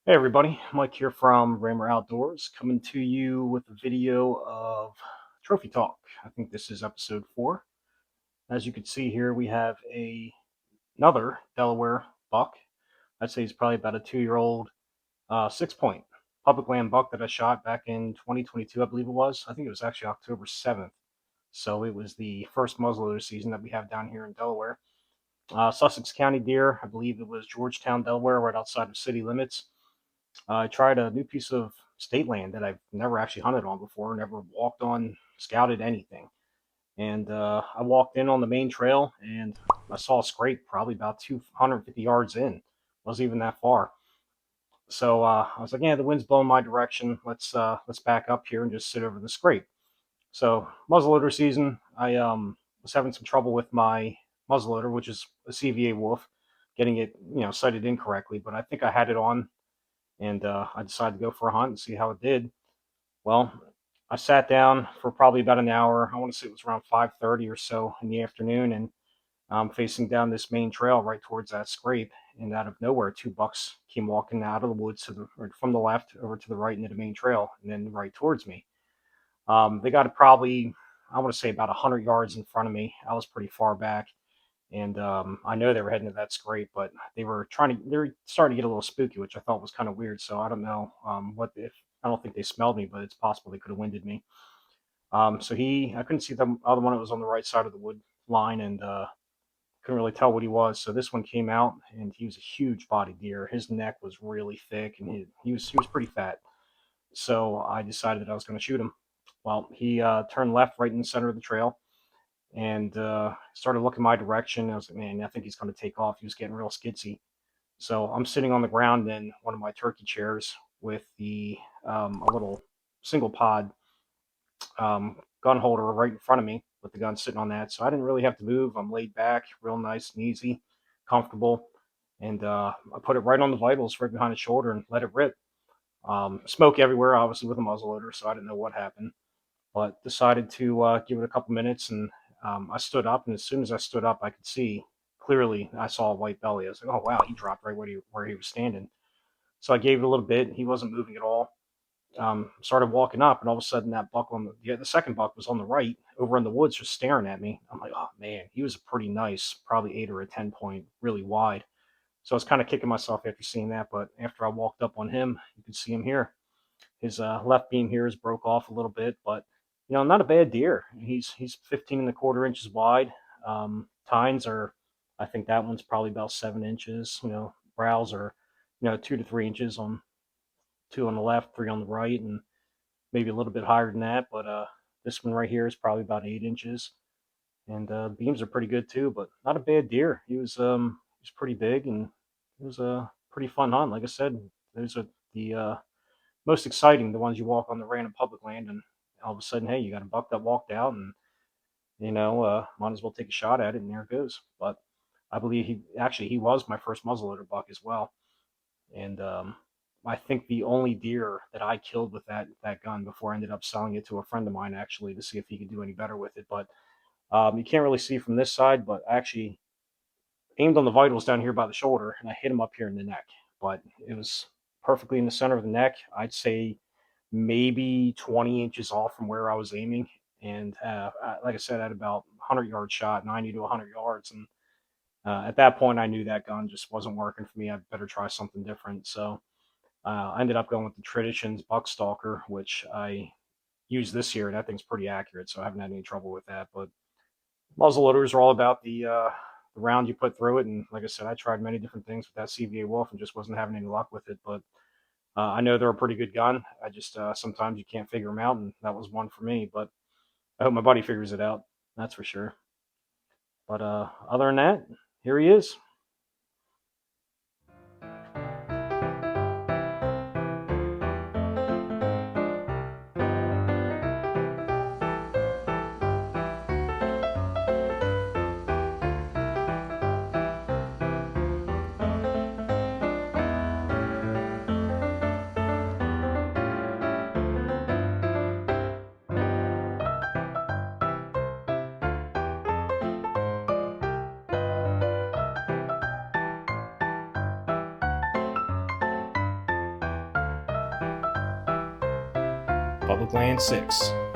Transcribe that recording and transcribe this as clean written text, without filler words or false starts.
Hey everybody, Mike here from Rammer Outdoors, coming to you with a video of Trophy Talk. I think this is episode 4. As you can see here, we have another Delaware buck. I'd say he's probably about a 2-year-old 6-point public land buck that I shot back in 2022, I believe it was. I think it was actually October 7th. So it was the first muzzleloader season that we have down here in Delaware. Sussex County deer, I believe it was Georgetown, Delaware, right outside of city limits. I tried a new piece of state land that I've never actually hunted on before, never walked on, scouted anything. And I walked in on the main trail and I saw a scrape probably about 250 yards in. Wasn't even that far. So I was like, yeah, the wind's blowing my direction. Let's back up here and just sit over the scrape. So muzzleloader season, I was having some trouble with my muzzleloader, which is a CVA Wolf, getting it sighted incorrectly. But I think I had it on and I decided to go for a hunt and see how it did. Well, I sat down for probably about an hour. I want to say it was around 5:30 or so in the afternoon, and I'm facing down this main trail right towards that scrape. And out of nowhere, two bucks came walking out of the woods or from the left over to the right into the main trail, and then right towards me. They got it probably, I want to say, about 100 yards in front of me. I was pretty far back, and I know they were heading to that scrape, but they were starting to get a little spooky, which I thought was kind of weird. So I don't know what if I don't think they smelled me, but it's possible they could have winded me. So I couldn't see the other one that was on the right side of the wood line, and couldn't really tell what he was. So this one came out, and he was a huge body deer. His neck was really thick, and he was pretty fat. So I decided that I was going to shoot him. Well, he turned left right in the center of the trail and started looking my direction. I was like, man, I think he's going to take off. He was getting real skitsy. So I'm sitting on the ground in one of my turkey chairs with a little single pod gun holder right in front of me with the gun sitting on that. So I didn't really have to move. I'm laid back, real nice and easy, comfortable. And I put it right on the vitals, right behind the shoulder, and let it rip. Smoke everywhere, obviously, with a muzzleloader, so I didn't know what happened. But decided to give it a couple minutes, and I stood up. And as soon as I stood up, I could see clearly. I saw a white belly. I was like, "Oh wow!" He dropped right where he was standing. So I gave it a little bit. He wasn't moving at all. Started walking up, and all of a sudden, that buck the second buck was on the right, over in the woods, just staring at me. I'm like, "Oh man!" He was a pretty nice, probably 8 or a 10 point, really wide. So I was kind of kicking myself after seeing that. But after I walked up on him, you could see him here. His left beam here is broke off a little bit, but not a bad deer. He's 15 and a quarter inches wide. Tines are, I think that one's probably about 7 inches. Brows are, 2 to 3 inches on two on the left, three on the right, and maybe a little bit higher than that. But this one right here is probably about 8 inches, and beams are pretty good too. But not a bad deer. He was pretty big, and it was a pretty fun hunt. Like I said, those are the most exciting, the ones you walk on the random public land, and all of a sudden, hey, you got a buck that walked out, and might as well take a shot at it, and there it goes. But I believe he was my first muzzleloader buck as well, and I think the only deer that I killed with that gun before I ended up selling it to a friend of mine actually to see if he could do any better with it. But you can't really see from this side, but I actually aimed on the vitals down here by the shoulder, and I hit him up here in the neck. But it was perfectly in the center of the neck. I'd say maybe 20 inches off from where I was aiming. And like I said, I had about 100-yard shot, 90 to 100 yards. And at that point, I knew that gun just wasn't working for me. I better try something different. So I ended up going with the Traditions Buckstalker, which I used this year. That thing's pretty accurate, so I haven't had any trouble with that. But muzzleloaders are all about the round you put through it. And like I said, I tried many different things with that CVA Wolf and just wasn't having any luck with it. But I know they're a pretty good gun. I just sometimes you can't figure them out, and that was one for me. But I hope my buddy figures it out. That's for sure. But other than that, here he is. Public Land 6.